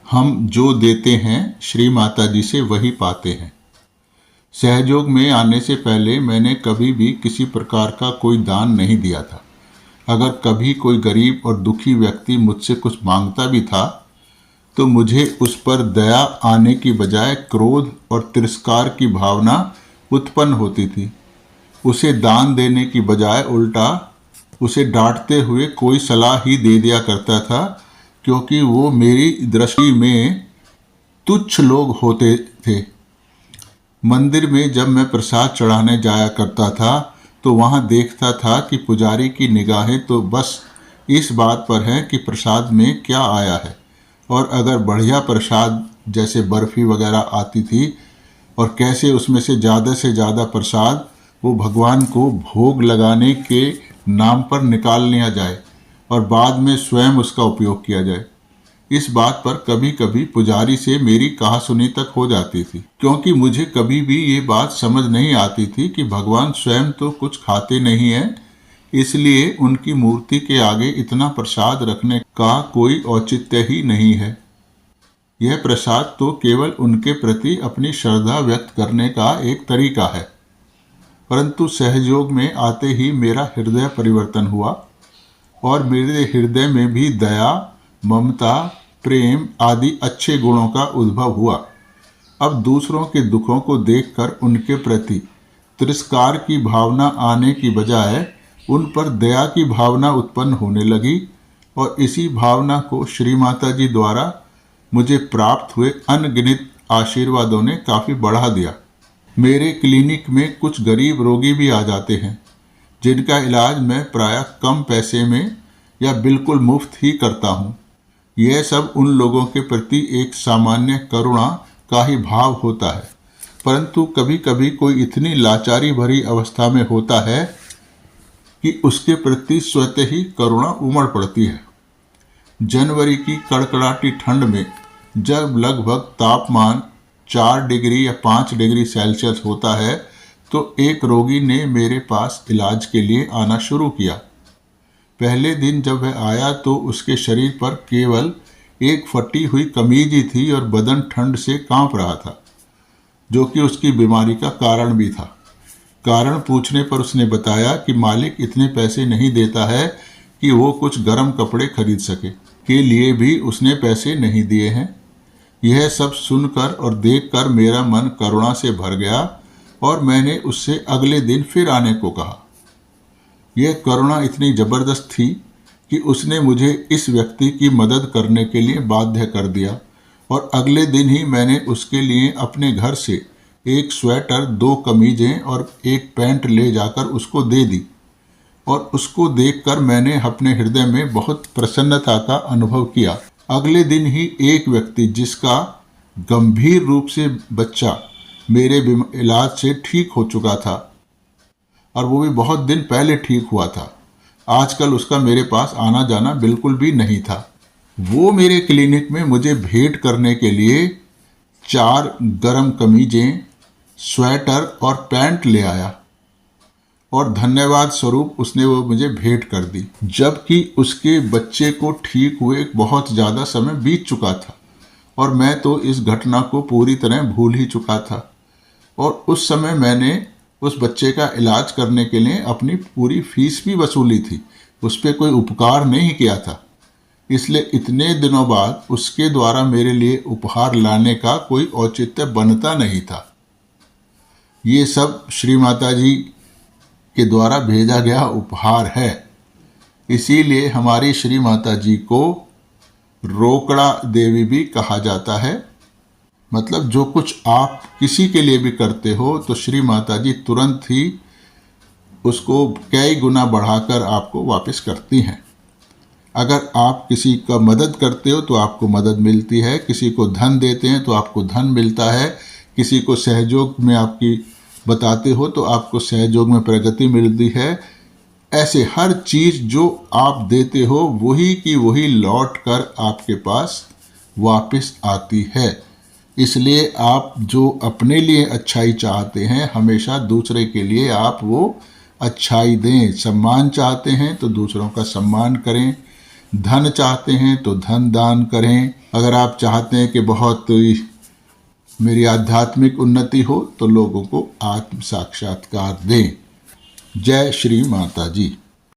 हम जो देते हैं श्री माता जी से वही पाते हैं। सहयोग में आने से पहले मैंने कभी भी किसी प्रकार का कोई दान नहीं दिया था। अगर कभी कोई गरीब और दुखी व्यक्ति मुझसे कुछ मांगता भी था तो मुझे उस पर दया आने की बजाय क्रोध और तिरस्कार की भावना उत्पन्न होती थी। उसे दान देने की बजाय उल्टा उसे डांटते हुए कोई सलाह ही दे दिया करता था, क्योंकि वो मेरी दृष्टि में तुच्छ लोग होते थे। मंदिर में जब मैं प्रसाद चढ़ाने जाया करता था तो वहाँ देखता था कि पुजारी की निगाहें तो बस इस बात पर हैं कि प्रसाद में क्या आया है, और अगर बढ़िया प्रसाद जैसे बर्फ़ी वगैरह आती थी और कैसे उसमें से ज़्यादा प्रसाद वो भगवान को भोग लगाने के नाम पर निकाल लिया जाए और बाद में स्वयं उसका उपयोग किया जाए। इस बात पर कभी कभी पुजारी से मेरी कहासुनी तक हो जाती थी, क्योंकि मुझे कभी भी ये बात समझ नहीं आती थी कि भगवान स्वयं तो कुछ खाते नहीं हैं, इसलिए उनकी मूर्ति के आगे इतना प्रसाद रखने का कोई औचित्य ही नहीं है। यह प्रसाद तो केवल उनके प्रति अपनी श्रद्धा व्यक्त करने का एक तरीका है। परंतु सहयोग में आते ही मेरा हृदय परिवर्तन हुआ और मेरे हृदय में भी दया, ममता, प्रेम आदि अच्छे गुणों का उद्भव हुआ। अब दूसरों के दुखों को देखकर उनके प्रति तिरस्कार की भावना आने की बजाय उन पर दया की भावना उत्पन्न होने लगी, और इसी भावना को श्री माता जी द्वारा मुझे प्राप्त हुए अनगिनत आशीर्वादों ने काफ़ी बढ़ा दिया। मेरे क्लिनिक में कुछ गरीब रोगी भी आ जाते हैं, जिनका इलाज मैं प्रायः कम पैसे में या बिल्कुल मुफ्त ही करता हूँ। यह सब उन लोगों के प्रति एक सामान्य करुणा का ही भाव होता है, परंतु कभी कभी कोई इतनी लाचारी भरी अवस्था में होता है कि उसके प्रति स्वतः ही करुणा उमड़ पड़ती है। जनवरी की कड़कड़ाती ठंड में जब लगभग तापमान 4 डिग्री या 5 डिग्री सेल्सियस होता है तो एक रोगी ने मेरे पास इलाज के लिए आना शुरू किया। पहले दिन जब वह आया तो उसके शरीर पर केवल एक फटी हुई कमीज ही थी और बदन ठंड से कांप रहा था, जो कि उसकी बीमारी का कारण भी था। कारण पूछने पर उसने बताया कि मालिक इतने पैसे नहीं देता है कि वो कुछ गर्म कपड़े खरीद सके, के लिए भी उसने पैसे नहीं दिए हैं। यह सब सुनकर और देखकर मेरा मन करुणा से भर गया और मैंने उससे अगले दिन फिर आने को कहा। यह करुणा इतनी ज़बरदस्त थी कि उसने मुझे इस व्यक्ति की मदद करने के लिए बाध्य कर दिया, और अगले दिन ही मैंने उसके लिए अपने घर से एक स्वेटर, 2 कमीजें और एक पैंट ले जाकर उसको दे दी, और उसको देखकर मैंने अपने हृदय में बहुत प्रसन्नता का अनुभव किया। अगले दिन ही एक व्यक्ति जिसका गंभीर रूप से बच्चा मेरे इलाज से ठीक हो चुका था, और वो भी बहुत दिन पहले ठीक हुआ था, आजकल उसका मेरे पास आना जाना बिल्कुल भी नहीं था। वो मेरे क्लिनिक में मुझे भेंट करने के लिए 4 गर्म कमीजें, स्वेटर और पैंट ले आया, और धन्यवाद स्वरूप उसने वो मुझे भेंट कर दी, जबकि उसके बच्चे को ठीक हुए बहुत ज़्यादा समय बीत चुका था और मैं तो इस घटना को पूरी तरह भूल ही चुका था। और उस समय मैंने उस बच्चे का इलाज करने के लिए अपनी पूरी फीस भी वसूली थी, उस पर कोई उपकार नहीं किया था, इसलिए इतने दिनों बाद उसके द्वारा मेरे लिए उपहार लाने का कोई औचित्य बनता नहीं था। ये सब श्री माता जी के द्वारा भेजा गया उपहार है। इसीलिए हमारी श्री माता जी को रोकड़ा देवी भी कहा जाता है। मतलब जो कुछ आप किसी के लिए भी करते हो तो श्री माता जी तुरंत ही उसको कई गुना बढ़ाकर आपको वापस करती हैं। अगर आप किसी का मदद करते हो तो आपको मदद मिलती है, किसी को धन देते हैं तो आपको धन मिलता है, किसी को सहयोग में आपकी बताते हो तो आपको सहयोग में प्रगति मिलती है। ऐसे हर चीज़ जो आप देते हो वही की वही लौट कर आपके पास वापस आती है। इसलिए आप जो अपने लिए अच्छाई चाहते हैं हमेशा दूसरे के लिए आप वो अच्छाई दें। सम्मान चाहते हैं तो दूसरों का सम्मान करें, धन चाहते हैं तो धन दान करें। अगर आप चाहते हैं कि बहुत मेरी आध्यात्मिक उन्नति हो तो लोगों को आत्म साक्षात्कार दें। जय श्री माता जी।